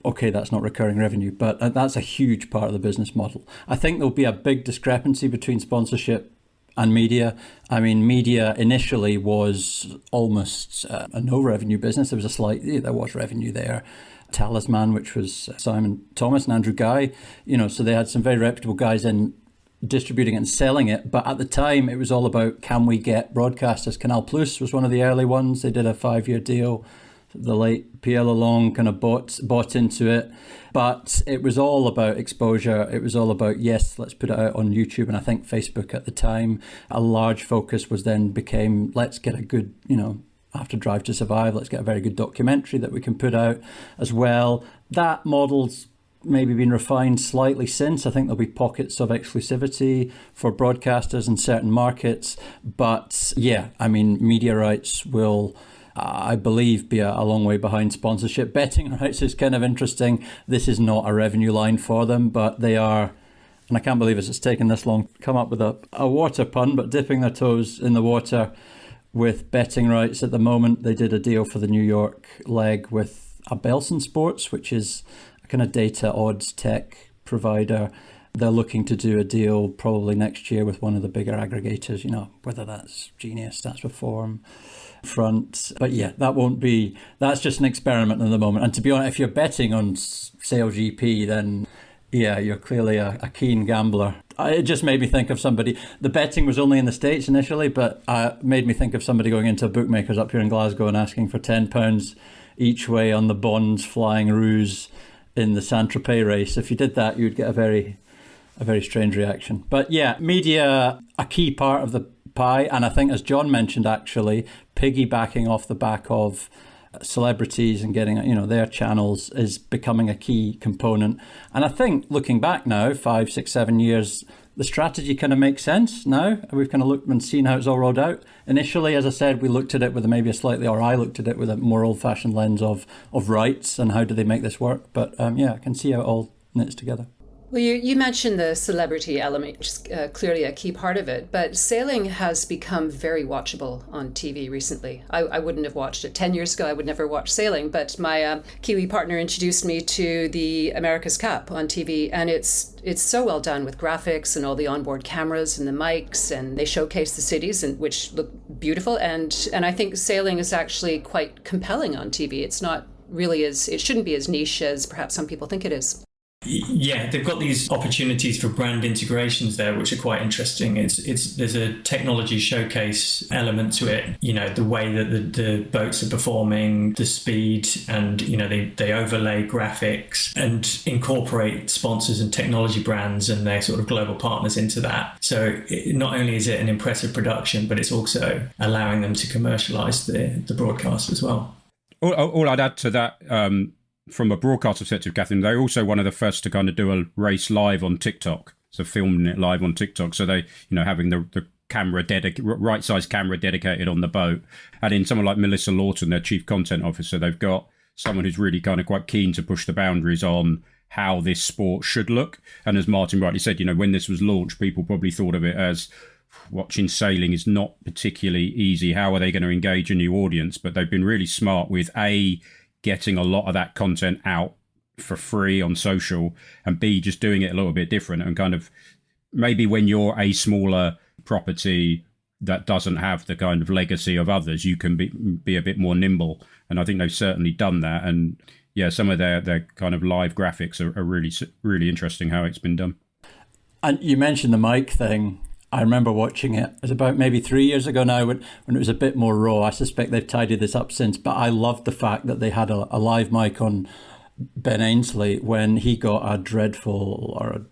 Okay, that's not recurring revenue, but that's a huge part of the business model. I think there'll be a big discrepancy between sponsorship and media. I mean, media initially was almost a no revenue business. There was revenue there. Talisman, which was Simon Thomas and Andrew Guy, so they had some very reputable guys in distributing it and selling it. But at the time, it was all about, can we get broadcasters? Canal Plus was one of the early ones. They did a 5-year deal. The late Pierre Lalonde kind of bought into it. But it was all about exposure. It was all about, yes, let's put it out on YouTube. And I think Facebook at the time, a large focus became, let's get a good, after Drive to Survive, let's get a very good documentary that we can put out as well. That model's maybe been refined slightly since. I think there'll be pockets of exclusivity for broadcasters in certain markets. But yeah, I mean, media rights will, I believe, be a long way behind sponsorship. Betting rights is kind of interesting. This is not a revenue line for them, but they are, and I can't believe it's taken this long to come up with a water pun, but dipping their toes in the water with betting rights at the moment. They did a deal for the New York leg with Abelson Sports, which is a kind of data odds tech provider. They're looking to do a deal probably next year with one of the bigger aggregators, whether that's Genius, that's Reform, Front. But yeah, that's just an experiment at the moment. And to be honest, if you're betting on SailGP, then yeah, you're clearly a keen gambler. It just made me think of somebody. The betting was only in the States initially, but made me think of somebody going into a bookmaker's up here in Glasgow and asking for £10 each way on the Bonds Flying Ruse in the Saint-Tropez race. If you did that, you'd get a very strange reaction. But yeah, media, a key part of the pie. And I think, as John mentioned, actually, piggybacking off the back of celebrities and getting their channels is becoming a key component. And I think looking back now 5, 6, 7 years, the strategy kind of makes sense now. We've kind of looked and seen how it's all rolled out. Initially, as I said, I looked at it with a more old-fashioned lens of rights and how do they make this work. But I can see how it all knits together. Well, you mentioned the celebrity element, which is clearly a key part of it, but sailing has become very watchable on TV recently. I wouldn't have watched it 10 years ago. I would never watch sailing, but my Kiwi partner introduced me to the America's Cup on TV, and it's so well done with graphics and all the onboard cameras and the mics, and they showcase the cities, which look beautiful. And I think sailing is actually quite compelling on TV. It shouldn't be as niche as perhaps some people think it is. Yeah, they've got these opportunities for brand integrations there, which are quite interesting. There's a technology showcase element to it. The way that the boats are performing, the speed, and they overlay graphics and incorporate sponsors and technology brands and their sort of global partners into that. So not only is it an impressive production, but it's also allowing them to commercialize the broadcast as well. All I'd add to that. From a broadcast perspective, Catherine, they're also one of the first to kind of do a race live on TikTok. So filming it live on TikTok. So they, having the camera right size camera dedicated on the boat. And in someone like Melissa Lawton, their chief content officer, they've got someone who's really kind of quite keen to push the boundaries on how this sport should look. And as Martin rightly said, when this was launched, people probably thought of it as watching sailing is not particularly easy. How are they going to engage a new audience? But they've been really smart with getting a lot of that content out for free on social, and B, just doing it a little bit different, and kind of maybe when you're a smaller property that doesn't have the kind of legacy of others, you can be a bit more nimble. And I think they've certainly done that. And yeah, some of their kind of live graphics are really, really interesting how it's been done. And you mentioned the mic thing. I remember watching it. It was about maybe 3 years ago now when it was a bit more raw. I suspect they've tidied this up since, but I loved the fact that they had a live mic on Ben Ainsley when he got a dreadful or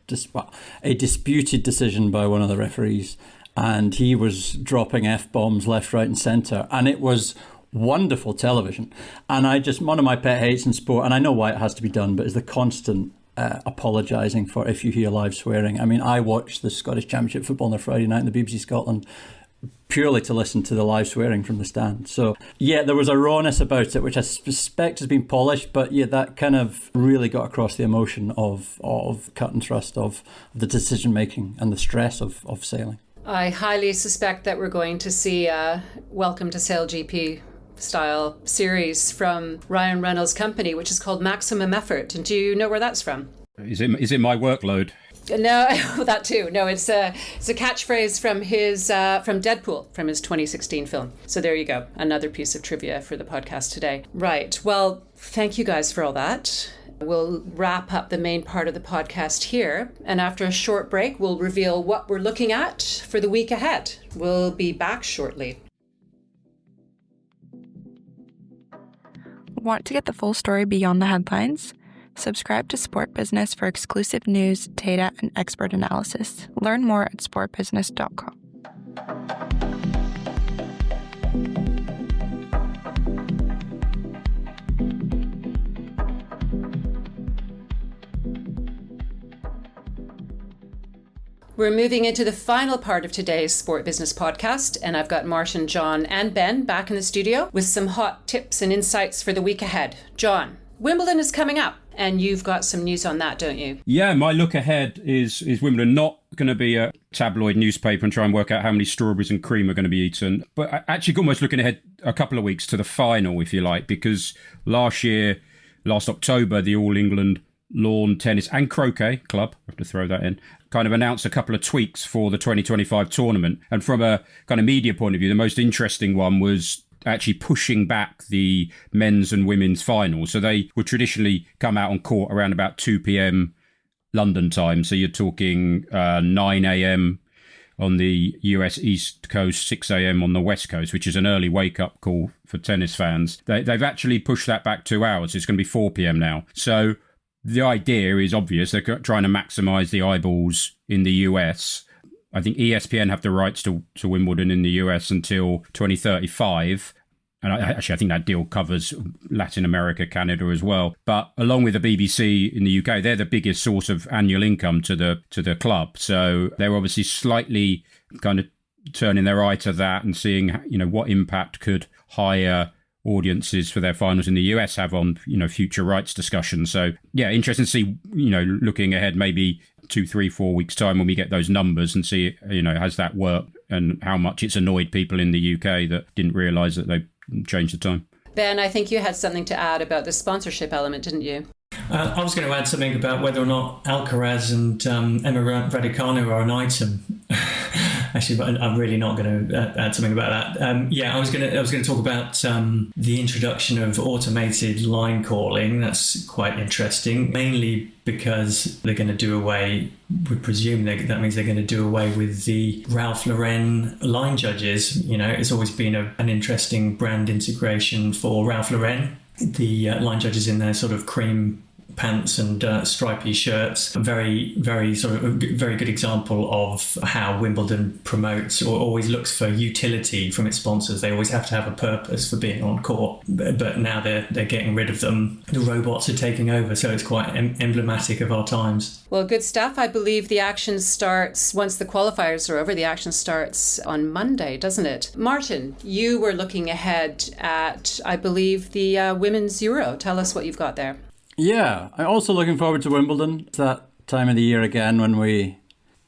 a disputed decision by one of the referees, and he was dropping F-bombs left, right and centre, and it was wonderful television. And one of my pet hates in sport, and I know why it has to be done, but is the constant apologising for if you hear live swearing. I mean, I watched the Scottish Championship football on a Friday night in the BBC Scotland purely to listen to the live swearing from the stand. So yeah, there was a rawness about it, which I suspect has been polished, but yeah, that kind of really got across the emotion of cut and thrust of the decision making and the stress of sailing. I highly suspect that we're going to see a Welcome to Sail GP style series from Ryan Reynolds' company, which is called Maximum Effort. And do you know where that's from? Is it my workload? No, that too. No, it's a catchphrase from from Deadpool, from his 2016 film. So there you go. Another piece of trivia for the podcast today. Right. Well, thank you guys for all that. We'll wrap up the main part of the podcast here. And after a short break, we'll reveal what we're looking at for the week ahead. We'll be back shortly. Want to get the full story beyond the headlines? Subscribe to Sport Business for exclusive news, data, and expert analysis. Learn more at sportbusiness.com. We're moving into the final part of today's Sport Business Podcast, and I've got Martin, John, and Ben back in the studio with some hot tips and insights for the week ahead. John, Wimbledon is coming up, and you've got some news on that, don't you? Yeah, my look ahead is Wimbledon. Not going to be a tabloid newspaper and try and work out how many strawberries and cream are going to be eaten, but actually almost looking ahead a couple of weeks to the final, if you like, because last October, the All England Lawn Tennis and Croquet Club, I have to throw that in, kind of announced a couple of tweaks for the 2025 tournament. And from a kind of media point of view, the most interesting one was actually pushing back the men's and women's finals. So they would traditionally come out on court around about 2 p.m. London time. So you're talking 9 a.m. on the US East Coast, 6 a.m. on the West Coast, which is an early wake-up call for tennis fans. They've actually pushed that back 2 hours. It's going to be 4 p.m. now. So the idea is obvious. They're trying to maximise the eyeballs in the US. I think ESPN have the rights to Wimbledon in the US until 2035. And I think that deal covers Latin America, Canada as well. But along with the BBC in the UK, they're the biggest source of annual income to the club. So they're obviously slightly kind of turning their eye to that and seeing, what impact could higher audiences for their finals in the US have on, future rights discussions. So yeah, interesting to see, looking ahead maybe 2, 3, 4 weeks time when we get those numbers and see, has that worked and how much it's annoyed people in the UK that didn't realise that they changed the time. Ben, I think you had something to add about the sponsorship element, didn't you? I was going to add something about whether or not Alcaraz and Emma Raducanu are an item. Actually, but I'm really not going to add something about that. I was going to talk about the introduction of automated line calling. That's quite interesting, mainly because they're going to do away. We presume that means they're going to do away with the Ralph Lauren line judges. It's always been an interesting brand integration for Ralph Lauren. The line judges in their sort of cream pants and stripy shirts. Very, very very good example of how Wimbledon promotes or always looks for utility from its sponsors. They always have to have a purpose for being on court, but now they're getting rid of them. The robots are taking over, so it's quite emblematic of our times. Well, good stuff. I believe the action starts once the qualifiers are over. The action starts on Monday, doesn't it? Martin, you were looking ahead at, I believe, the Women's Euro. Tell us what you've got there. Yeah, I'm also looking forward to Wimbledon. It's that time of the year again when we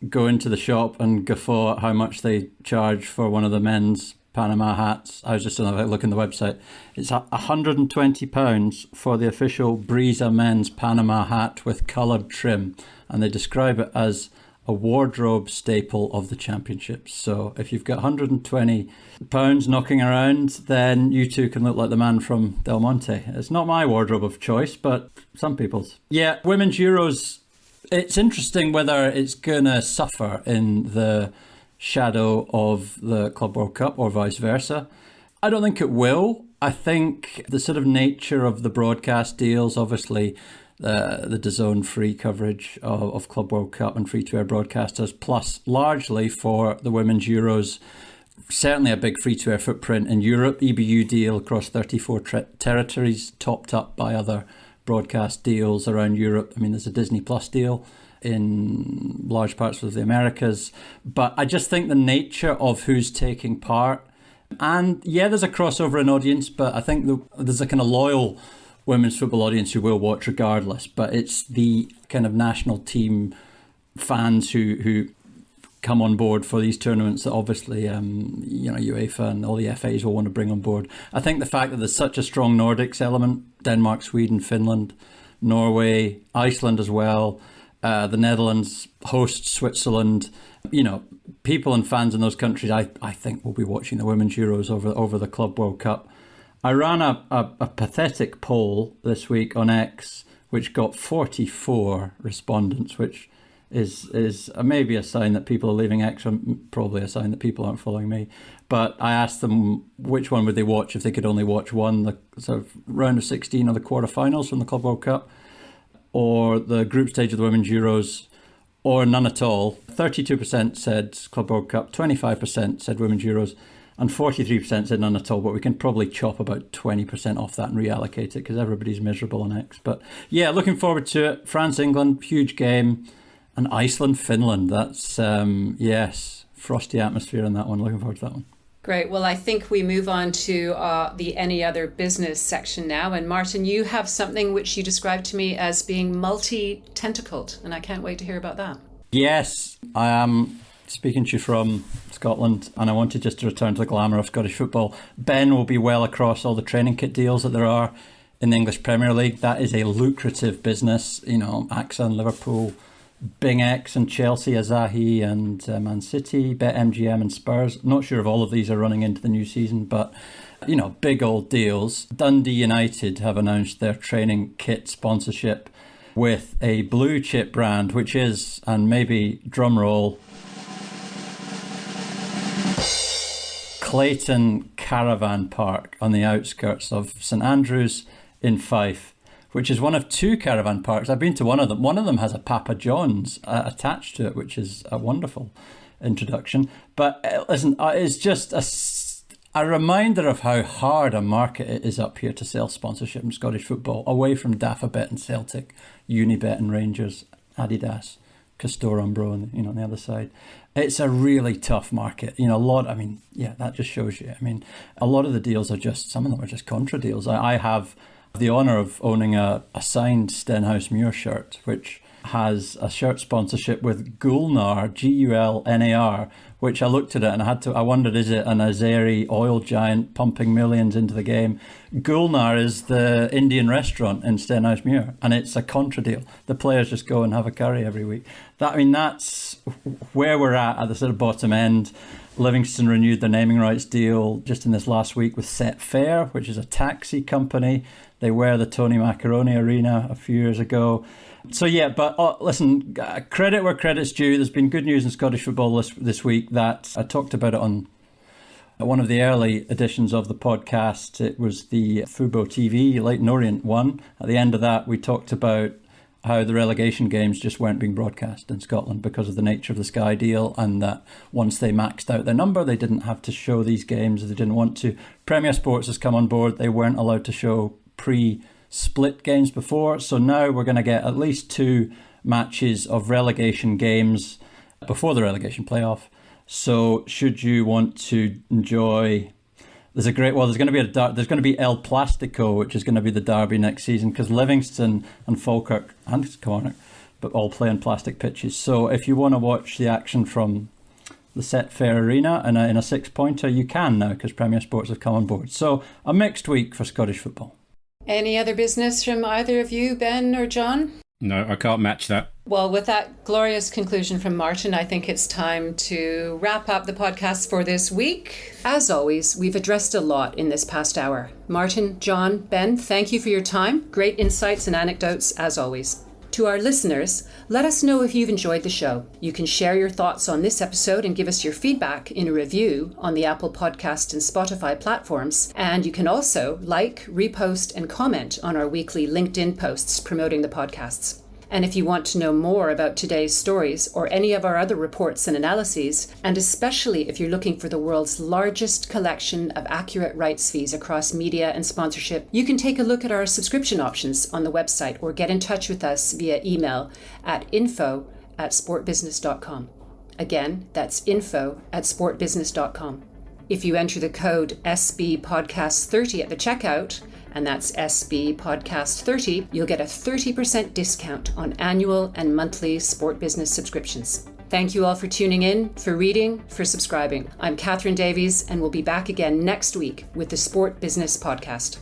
go into the shop and guffaw at how much they charge for one of the men's Panama hats. I was just having a look in the website. It's £120 for the official Breeza men's Panama hat with coloured trim. And they describe it as a wardrobe staple of the championships. So if you've got £120 knocking around, then you too can look like the man from Del Monte. It's not my wardrobe of choice, but some people's. Yeah, Women's Euros, it's interesting whether it's going to suffer in the shadow of the Club World Cup or vice versa. I don't think it will. I think the sort of nature of the broadcast deals, obviously, the DAZN free coverage of Club World Cup and free-to-air broadcasters, plus largely for the Women's Euros, certainly a big free-to-air footprint in Europe, EBU deal across 34 territories, topped up by other broadcast deals around Europe. I mean, there's a Disney Plus deal in large parts of the Americas. But I just think the nature of who's taking part, and yeah, there's a crossover in audience, but I think there's a kind of loyal women's football audience who will watch regardless. But it's the kind of national team fans who come on board for these tournaments that obviously UEFA and all the FAs will want to bring on board. I think the fact that there's such a strong Nordics element, Denmark, Sweden, Finland, Norway, Iceland as well, the Netherlands hosts Switzerland, people and fans in those countries I think will be watching the Women's Euros over the Club World Cup. I ran a pathetic poll this week on X which got 44 respondents, which is maybe a sign that people are leaving X, probably a sign that people aren't following me. But I asked them which one would they watch if they could only watch one, the sort of round of 16 or the quarterfinals from the Club World Cup, or the group stage of the Women's Euros, or none at all. 32% said Club World Cup, 25% said Women's Euros, and 43% said none at all. But we can probably chop about 20% off that and reallocate it because everybody's miserable on X. But yeah, looking forward to it. France, England, huge game. And Iceland, Finland. That's, yes, frosty atmosphere in that one. Looking forward to that one. Great. Well, I think we move on to the any other business section now. And Martin, you have something which you described to me as being multi-tentacled, and I can't wait to hear about that. Yes, I am speaking to you from Scotland, and I wanted just to return to the glamour of Scottish football. Ben will be well across all the training kit deals that there are in the English Premier League. That is a lucrative business. AXA and Liverpool, Bing X and Chelsea, Asahi and Man City, BetMGM and Spurs. Not sure if all of these are running into the new season, but big old deals. Dundee United have announced their training kit sponsorship with a blue chip brand, which is, and maybe drum roll, Clayton Caravan Park on the outskirts of St Andrews in Fife, which is one of two caravan parks. I've been to one of them. One of them has a Papa John's attached to it, which is a wonderful introduction. But listen, it's just a reminder of how hard a market it is up here to sell sponsorship in Scottish football, away from DAFABet and Celtic, Unibet and Rangers, Adidas, Castor Umbro on the other side. It's a really tough market. That just shows you. A lot of the deals some of them are just contra deals. I have the honour of owning a signed Stenhouse Muir shirt, which has a shirt sponsorship with Gulnar, Gulnar, which I looked at it and I wondered, is it an Azeri oil giant pumping millions into the game? Gulnar is the Indian restaurant in Stenhouse Muir, and it's a contra deal. The players just go and have a curry every week. That's where we're at the sort of bottom end. Livingston renewed their naming rights deal just in this last week with Set Fair, which is a taxi company. They were the Tony Macaroni Arena a few years ago. So yeah, but listen, credit where credit's due. There's been good news in Scottish football this week that I talked about it on one of the early editions of the podcast. It was the Fubo TV Leyton Orient one. At the end of that, we talked about how the relegation games just weren't being broadcast in Scotland because of the nature of the Sky deal, and that once they maxed out their number, they didn't have to show these games if they didn't want to. Premier Sports has come on board. They weren't allowed to show pre-split games before, so now we're going to get at least 2 matches of relegation games before the relegation playoff. So should you want to enjoy, there's going to be El Plastico, which is going to be the derby next season, because Livingston and Falkirk and Cornock but all play on plastic pitches. So if you want to watch the action from the Set Fair Arena in a 6-pointer, you can now, because Premier Sports have come on board. So a mixed week for Scottish football. Any other business from either of you, Ben or John? No, I can't match that. Well, with that glorious conclusion from Martin, I think it's time to wrap up the podcast for this week. As always, we've addressed a lot in this past hour. Martin, John, Ben, thank you for your time. Great insights and anecdotes, as always. To our listeners, let us know if you've enjoyed the show. You can share your thoughts on this episode and give us your feedback in a review on the Apple Podcast and Spotify platforms. And you can also like, repost, and comment on our weekly LinkedIn posts promoting the podcasts. And if you want to know more about today's stories or any of our other reports and analyses, and especially if you're looking for the world's largest collection of accurate rights fees across media and sponsorship, you can take a look at our subscription options on the website or get in touch with us via email at info@sportbusiness.com. Again, that's info@sportbusiness.com. If you enter the code SBPodcast30 at the checkout, and that's SB Podcast 30, you'll get a 30% discount on annual and monthly Sport Business subscriptions. Thank you all for tuning in, for reading, for subscribing. I'm Catherine Davies, and we'll be back again next week with the Sport Business Podcast.